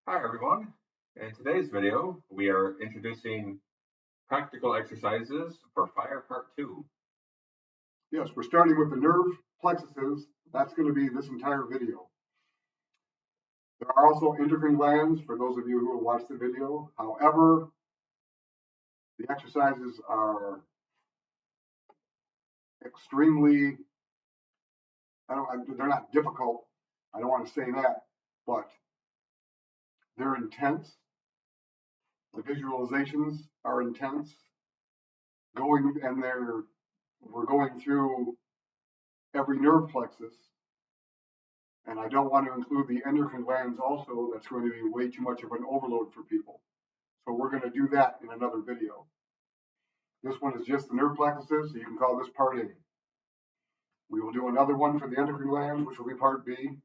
Hi everyone. In today's video, we are introducing practical exercises for fire part 2. Yes, we're starting with the nerve plexuses. That's going to be this entire video. There are also endocrine glands for those of you who have watched the video. However, the exercises are extremely, they're not difficult. I don't want to say that, but they're intense. The visualizations are intense. We're going through every nerve plexus. And I don't want to include the endocrine glands also. That's going to be way too much of an overload for people. So we're going to do that in another video. This one is just the nerve plexuses, so you can call this part A. We will do another one for the endocrine glands, which will be part B.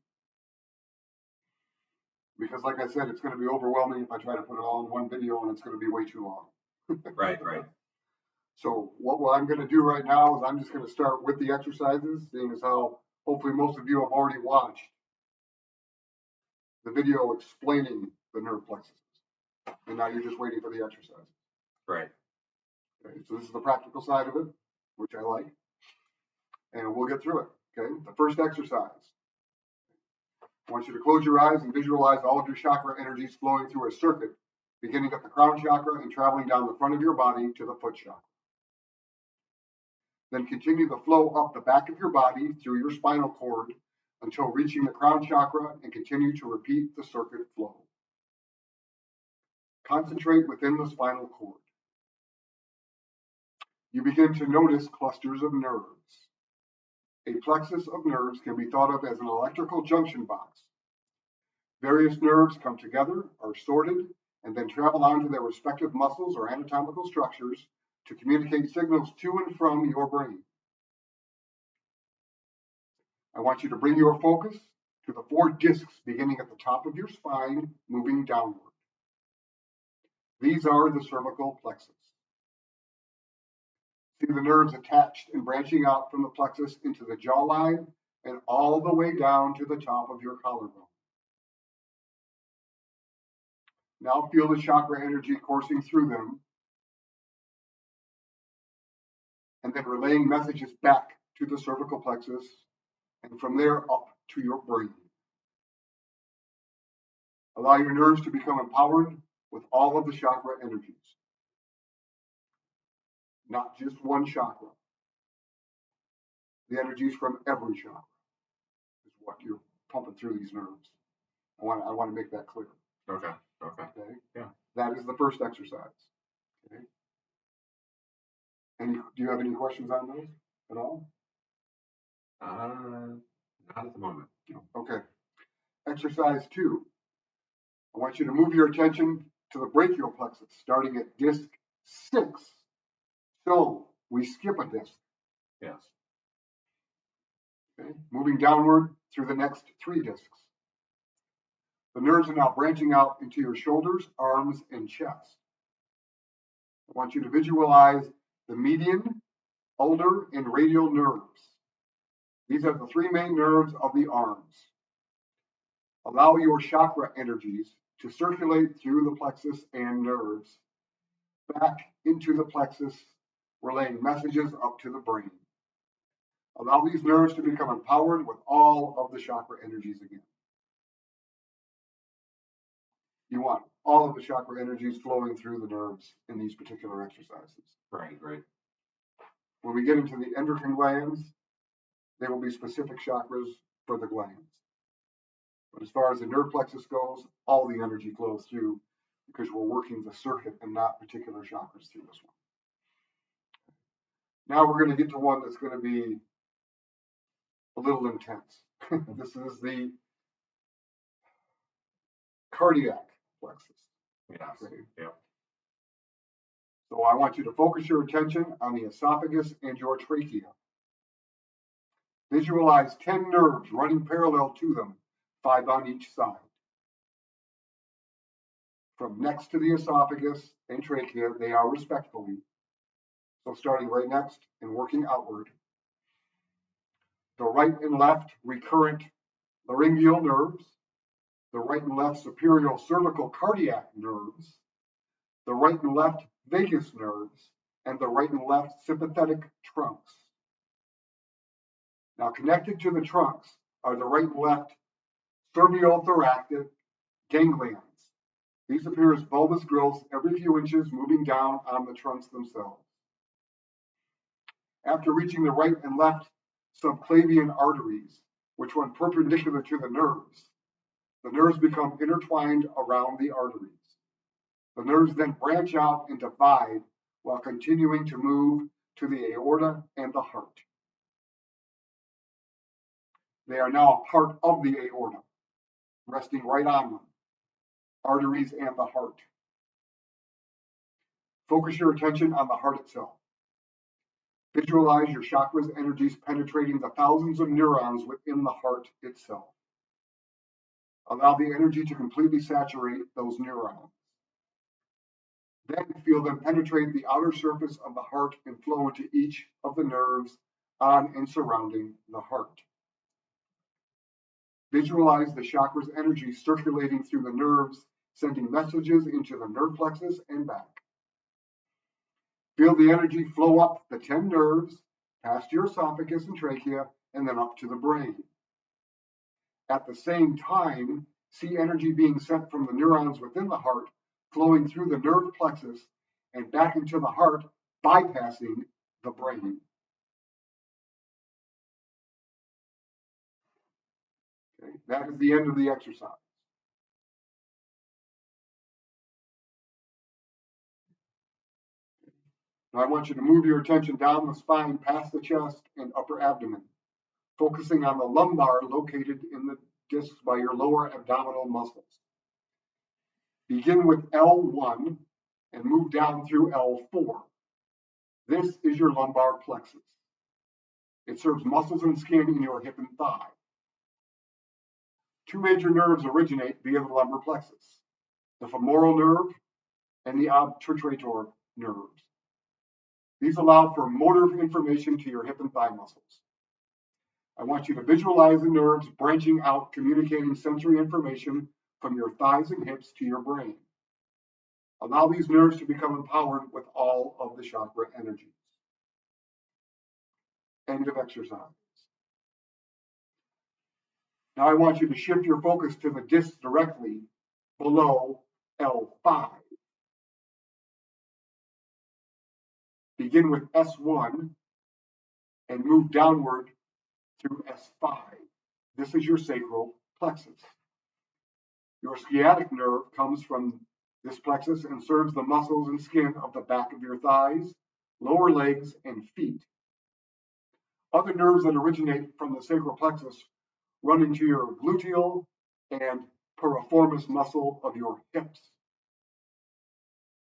Because like I said, it's going to be overwhelming if I try to put it all in one video, and it's going to be way too long. Right. So what I'm going to do right now is I'm just going to start with the exercises, seeing as how hopefully most of you have already watched the video explaining the nerve plexuses. And now you're just waiting for the exercises. Right. Okay, so this is the practical side of it, which I like. And we'll get through it. Okay, the first exercise. I want you to close your eyes and visualize all of your chakra energies flowing through a circuit, beginning at the crown chakra and traveling down the front of your body to the foot chakra. Then continue the flow up the back of your body through your spinal cord until reaching the crown chakra and continue to repeat the circuit flow. Concentrate within the spinal cord. You begin to notice clusters of nerves. A plexus of nerves can be thought of as an electrical junction box. Various nerves come together, are sorted, and then travel on to their respective muscles or anatomical structures to communicate signals to and from your brain. I want you to bring your focus to the 4 discs beginning at the top of your spine, moving downward. These are the cervical plexus. See the nerves attached and branching out from the plexus into the jawline and all the way down to the top of your collarbone. Now feel the chakra energy coursing through them and then relaying messages back to the cervical plexus and from there up to your brain. Allow your nerves to become empowered with all of the chakra energies, not just one chakra. The energies from every chakra is what you're pumping through these nerves. I want to make that clear. Okay. Yeah. That is the first exercise. Okay. Do you have any questions on those at all? Not at the moment. Okay. Exercise 2. I want you to move your attention to the brachial plexus, starting at disc 6. So we skip a disc. Yes. Okay. Moving downward through the next 3 discs. The nerves are now branching out into your shoulders, arms, and chest. I want you to visualize the median, ulnar, and radial nerves. These are the 3 main nerves of the arms. Allow your chakra energies to circulate through the plexus and nerves back into the plexus, relaying messages up to the brain. Allow these nerves to become empowered with all of the chakra energies again. You want all of the chakra energies flowing through the nerves in these particular exercises. Right. When we get into the endocrine glands, there will be specific chakras for the glands. But as far as the nerve plexus goes, all the energy flows through because we're working the circuit and not particular chakras through this one. Now we're going to get to one that's going to be a little intense. This is the cardiac plexus. Yes. Okay. Yep. So I want you to focus your attention on the esophagus and your trachea. Visualize 10 nerves running parallel to them, 5 on each side. From next to the esophagus and trachea, they are respectfully. So starting right next and working outward. The right and left recurrent laryngeal nerves, the right and left superior cervical cardiac nerves, the right and left vagus nerves, and the right and left sympathetic trunks. Now, connected to the trunks are the right and left cerviothoracic ganglions. These appear as bulbous growths every few inches moving down on the trunks themselves. After reaching the right and left subclavian arteries, which run perpendicular to the nerves become intertwined around the arteries. The nerves then branch out and divide while continuing to move to the aorta and the heart. They are now a part of the aorta, resting right on them, arteries and the heart. Focus your attention on the heart itself. Visualize your chakras' energies penetrating the thousands of neurons within the heart itself. Allow the energy to completely saturate those neurons. Then feel them penetrate the outer surface of the heart and flow into each of the nerves on and surrounding the heart. Visualize the chakra's energy circulating through the nerves, sending messages into the nerve plexus and back. Feel the energy flow up the 10 nerves, past your esophagus and trachea, and then up to the brain. At the same time, see energy being sent from the neurons within the heart, flowing through the nerve plexus and back into the heart, bypassing the brain. Okay, that is the end of the exercise. Now I want you to move your attention down the spine, past the chest and upper abdomen, focusing on the lumbar located in the discs by your lower abdominal muscles. Begin with L1 and move down through L4. This is your lumbar plexus. It serves muscles and skin in your hip and thigh. Two major nerves originate via the lumbar plexus, the femoral nerve and the obturator nerves. These allow for motor information to your hip and thigh muscles. I want you to visualize the nerves branching out, communicating sensory information from your thighs and hips to your brain. Allow these nerves to become empowered with all of the chakra energies. End of exercise. Now I want you to shift your focus to the disc directly below L5. Begin with S1 and move downward through S5. This is your sacral plexus. Your sciatic nerve comes from this plexus and serves the muscles and skin of the back of your thighs, lower legs, and feet. Other nerves that originate from the sacral plexus run into your gluteal and piriformis muscle of your hips.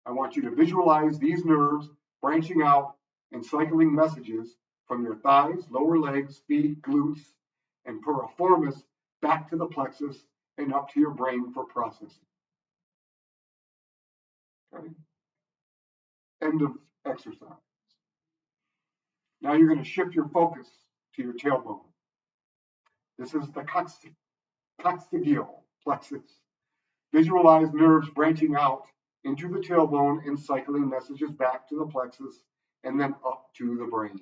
I want you to visualize these nerves branching out and cycling messages from your thighs, lower legs, feet, glutes, and piriformis back to the plexus and up to your brain for processing. Okay. End of exercise. Now you're going to shift your focus to your tailbone. This is the coccygeal plexus. Visualize nerves branching out into the tailbone and cycling messages back to the plexus and then up to the brain.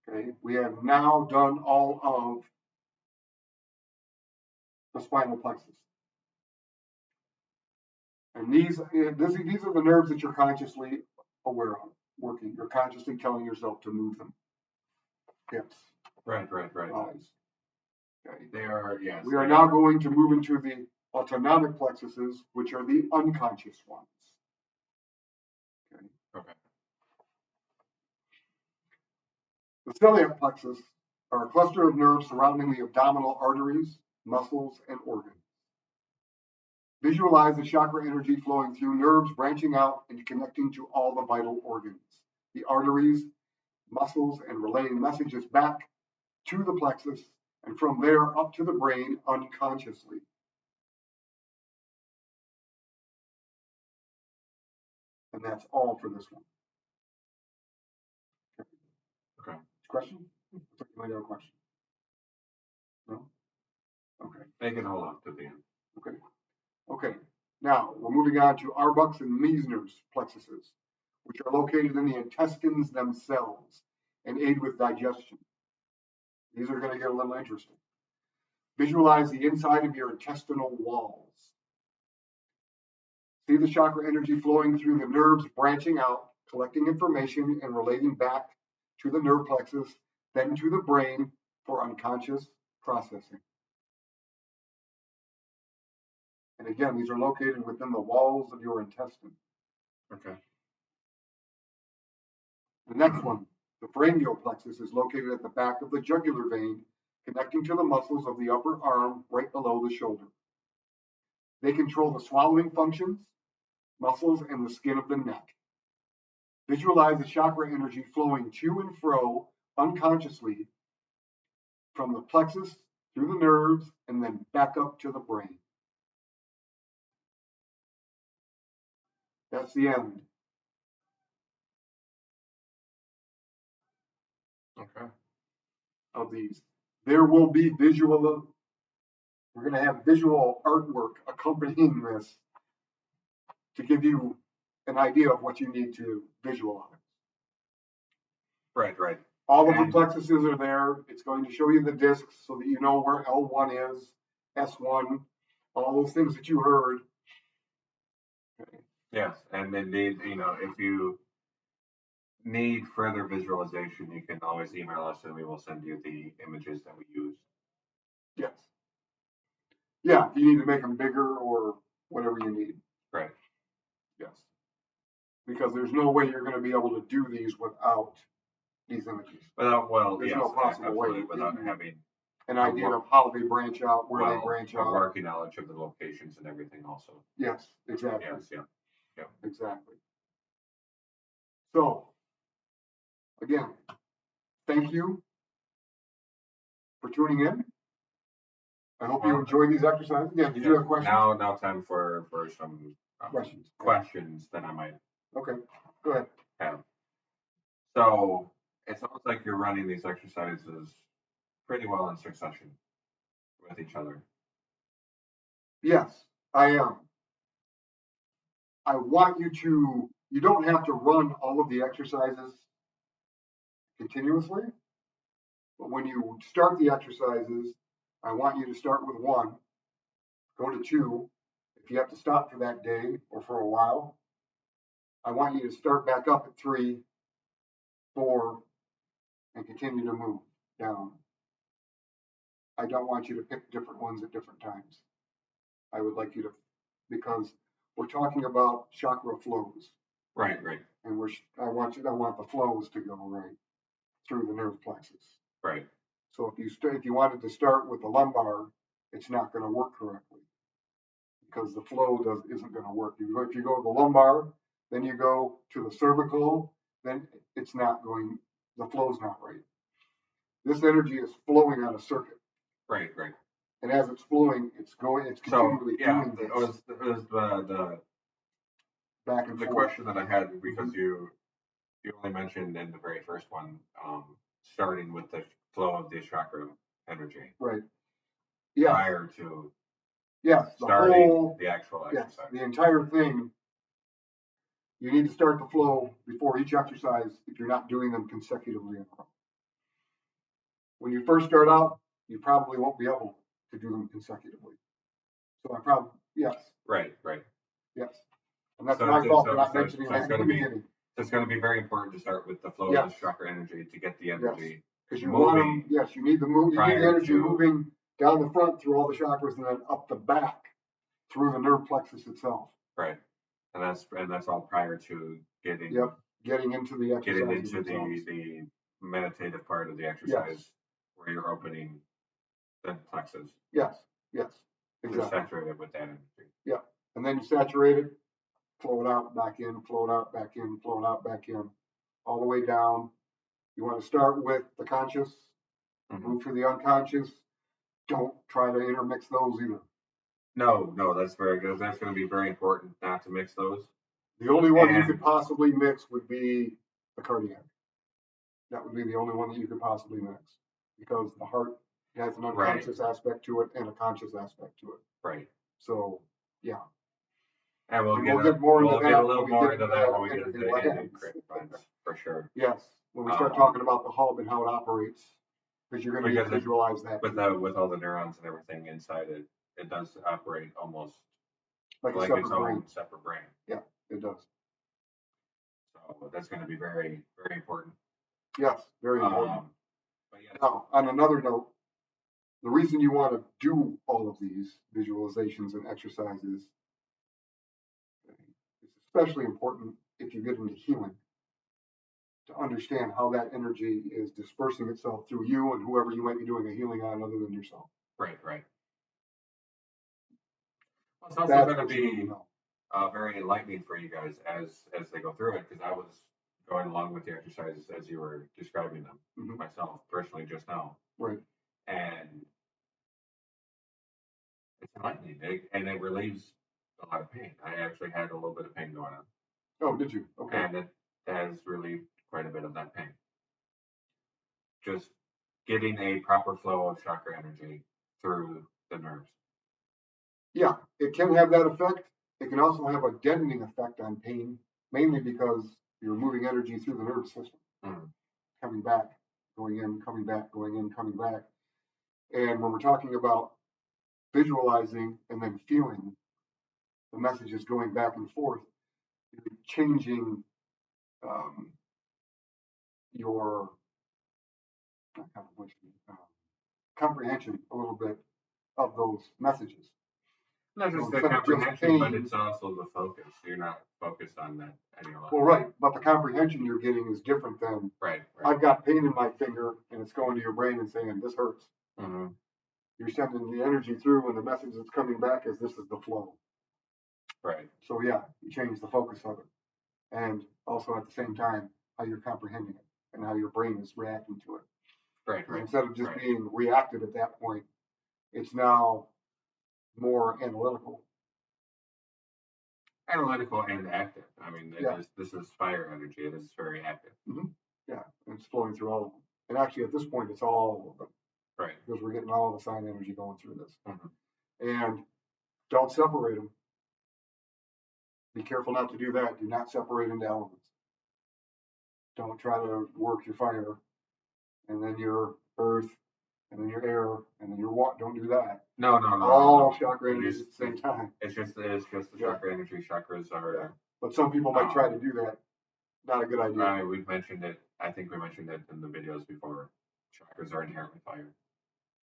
Okay, we have now done all of the spinal plexus. And these are the nerves that you're consciously aware of working. You're consciously telling yourself to move them. Hips. Right. Eyes. Okay. They are, yes. We are now going to move into the autonomic plexuses, which are the unconscious ones. Okay. The celiac plexus are a cluster of nerves surrounding the abdominal arteries, muscles, and organs. Visualize the chakra energy flowing through nerves, branching out and connecting to all the vital organs, the arteries, muscles, and relaying messages back to the plexus and from there up to the brain unconsciously. And that's all for this one. Okay. Question? You might have a question. No? Okay. They can hold up to the end. Okay. Okay. Now we're moving on to Arbuck's and Meissner's plexuses, which are located in the intestines themselves and aid with digestion. These are going to get a little interesting. Visualize the inside of your intestinal walls. See the chakra energy flowing through the nerves, branching out, collecting information, and relating back to the nerve plexus, then to the brain for unconscious processing. And again, these are located within the walls of your intestine. Okay. The next one, the pharyngeal plexus, is located at the back of the jugular vein, connecting to the muscles of the upper arm right below the shoulder. They control the swallowing functions, muscles, and the skin of the neck. Visualize the chakra energy flowing to and fro unconsciously from the plexus through the nerves and then back up to the brain. That's the end. Okay. Of these. There will be visual, we're going to have visual artwork accompanying this to give you an idea of what you need to visualize. Right, right. All of the plexuses are there. It's going to show you the discs so that you know where L1 is, S1, all those things that you heard. Okay. Yes, and indeed, if you need further visualization, you can always email us and we will send you the images that we use. Yes. Yeah, if you need to make them bigger or whatever you need. Right. Yes. Because there's no way you're going to be able to do these without these images. There's no possible way without having an idea of how they branch out, where they branch out. Working knowledge of the locations and everything also. Yes, exactly. Yes, yeah. Exactly. So, again, thank you for tuning in. I hope you enjoyed these exercises. Yeah, did you have questions? Now time for some questions that I might. Okay, go ahead. Have. So it sounds like you're running these exercises pretty well in succession with each other. Yes, I am. I want you don't have to run all of the exercises continuously, but when you start the exercises, I want you to start with 1, go to 2. If you have to stop for that day or for a while, I want you to start back up at 3, 4, and continue to move down. I don't want you to pick different ones at different times. I would like you to, because we're talking about chakra flows. Right. And I want the flows to go right through the nerve plexus. Right. So if you wanted to start with the lumbar, it's not going to work correctly because the flow isn't going to work. If you go to the lumbar, then you go to the cervical, then it's not going. The flow's not right. This energy is flowing on a circuit. Right. And as it's flowing, it's continually doing this. It was the back and the forth. question that I had, because you only mentioned in the very first one, starting with the flow of the chakra energy. Right. Yes. Prior to starting the actual exercise. Yes, the entire thing. You need to start the flow before each exercise if you're not doing them consecutively in a row. When you first start out, you probably won't be able to do them consecutively. So yes. Right. Yes. And that's my fault for not mentioning that in the beginning. So it's going to be very important to start with the flow of the chakra energy to get the energy. Because you want them, you need the energy moving down the front through all the chakras and then up the back through the nerve plexus itself. Right. And that's all prior to getting into the exercise. Getting into the meditative part of the exercise where you're opening the plexus. Yes. Exactly. You're saturated with that energy. Yeah. And then you saturate it, flow it out, back in, flow it out, back in, flow it out, back in, all the way down. You want to start with the conscious, move to the unconscious. Don't try to intermix those either. No, that's very good. That's going to be very important not to mix those. The only one you could possibly mix would be the cardiac. That would be the only one that you could possibly mix, because the heart It has an Right. unconscious aspect to it and a conscious aspect to it. Right. So, yeah. And we'll And get, we'll get more into we'll get that a little when we more get into into that when we get energy into labs. plans, for sure. Yes, when we start Um, talking about the hub and how it operates, because you're going to need to Because it- visualize that With all the neurons and everything inside it, it does operate almost like a like separate its brain. own separate brain. Yeah, it does. So that's going to be very, very important. Yes, very important. But yes, Now, on another note, the reason you want to do all of these visualizations and exercises is especially important if you get into healing, to understand how that energy is dispersing itself through you and whoever you might be doing a healing on other than yourself. right. Well, it's also That's going to what you need to be know. very enlightening for you guys as they go through it, because I was going along with the exercises as you were describing them Mhm. myself personally just now, Right. and it's enlightening, and it relieves a lot of pain. I actually had a little bit of pain going on, Oh, did you? Okay. and it has relieved quite a bit of that pain. Just getting a proper flow of chakra energy through the nerves. Yeah, it can have that effect. It can also have a deadening effect on pain, mainly because you're moving energy through the nervous system, coming back, going in, coming back, going in, coming back. And when we're talking about visualizing and then feeling, the message is going back and forth, you're changing your comprehension a little bit of those messages. Not just So the instead of just comprehension, but pain- it's also the focus. You're not focused on that any longer. Well, right, but the comprehension you're getting is different than Right. I've got pain in my finger and it's going to your brain and saying this hurts. Mm-hmm. You're sending the energy through, and the message that's coming back is this is the flow. Right. So yeah, you change the focus of it, and also at the same time how you're comprehending it and how your brain is reacting to it. Right. Instead of just being reactive at that point, it's now more analytical. Analytical and active. I mean, Yeah. this is fire energy. It is very active. Mm-hmm. Yeah, and it's flowing through all of them. And actually, at this point, it's all of them. Right. Because we're getting all the sign energy going through this. Mm-hmm. And don't separate them. Be careful not to do that. Do not separate into elements. Don't try to work your fire and then your earth and then your air and then your water. Don't do that. No. All chakra energies at the same time. It's just the chakra energy. Chakras are. Yeah. But some people might try to do that. Not a good idea. We've mentioned it. I think we mentioned it in the videos before. Chakras are inherently fire.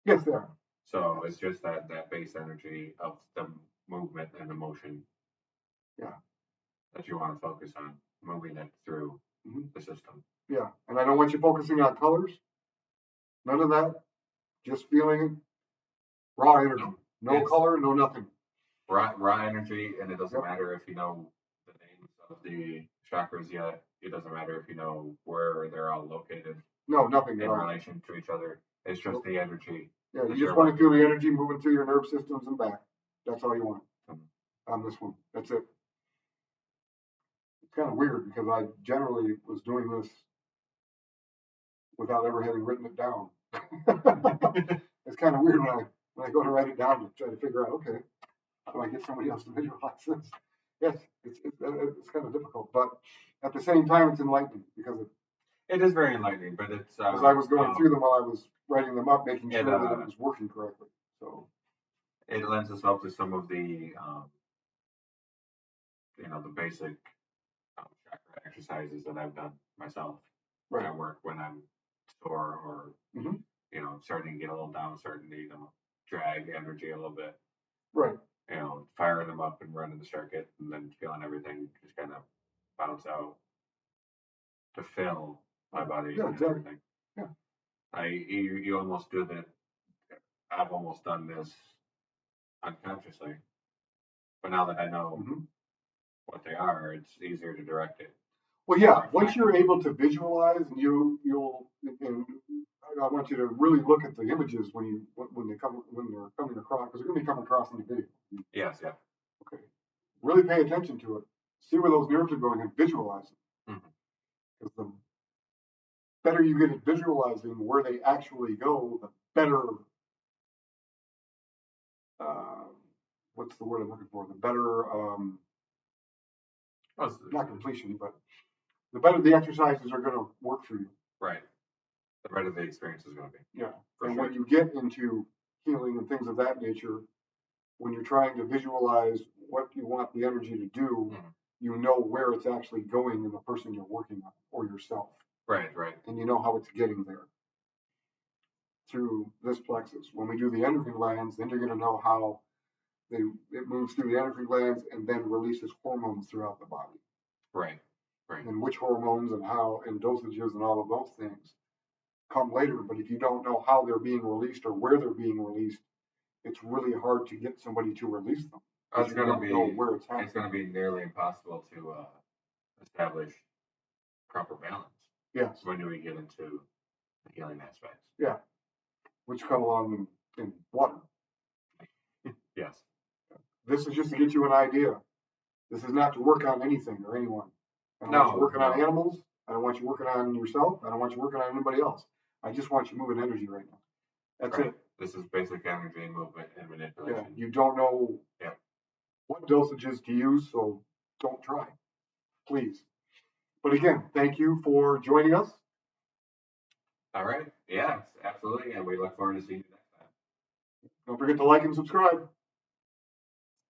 Yes, they are. So it's just that base energy of the movement and the motion. Yeah. That you want to focus on, moving it through the system. Yeah, and I don't want you focusing on colors. None of that. Just feeling it. Raw energy. No color, no nothing. Raw energy, and it doesn't matter if you know the names of the chakras yet. It doesn't matter if you know where they're all located. No, nothing in relation to each other. It's just the energy. Yeah, you just want to feel the energy moving through your nerve systems and back. That's all you want on this one. That's it. It's kind of weird because I generally was doing this without ever having written it down. It's kind of weird when I go to write it down to try to figure out, okay, how do I get somebody else to visualize this? Yes, it's kind of difficult, but at the same time, it's enlightening because it is very enlightening. But it's as I was going through them while I was writing them up, making sure that it was working correctly. So it lends itself to some of the the basic chakra exercises that I've done myself at work when I'm sore or starting to get a little down, starting to drag energy a little bit. Right. Firing them up and running the circuit, and then feeling everything just kind of bounce out to fill my body and everything. Yeah. You almost do that. I've almost done this unconsciously, but now that I know what they are, it's easier to direct it. Well, yeah. Once you're able to visualize, and and I want you to really look at the images when they're coming across, because they're going to be coming across in the video. Yes. Yeah. Okay. Really pay attention to it. See where those nerves are going and visualize them. Because better you get at visualizing where they actually go, the better, what's the word I'm looking for? The better, not completion, but the better the exercises are going to work for you. Right. The better the experience is going to be. Yeah. And when you get into healing and things of that nature, when you're trying to visualize what you want the energy to do, you know where it's actually going in the person you're working on or yourself. Right, right. And you know how it's getting there through this plexus. When we do the endocrine glands, then you're going to know how it moves through the endocrine glands and then releases hormones throughout the body. Right, right. And which hormones and how and dosages and all of those things come later. But if you don't know how they're being released or where they're being released, it's really hard to get somebody to release them. It's going to be where it's happening. It's going to be nearly impossible to establish proper balance. Yes. When we get into the healing aspects. Yeah. Which come along in water. Yes. This is just to get you an idea. This is not to work on anything or anyone. I don't want you working on animals. I don't want you working on yourself. I don't want you working on anybody else. I just want you moving energy right now. That's it. This is basic energy movement and manipulation. Yeah. You don't know what dosages to use, so don't try, please. But again, thank you for joining us. All right. Yes, absolutely. And we look forward to seeing you next time. Don't forget to like and subscribe.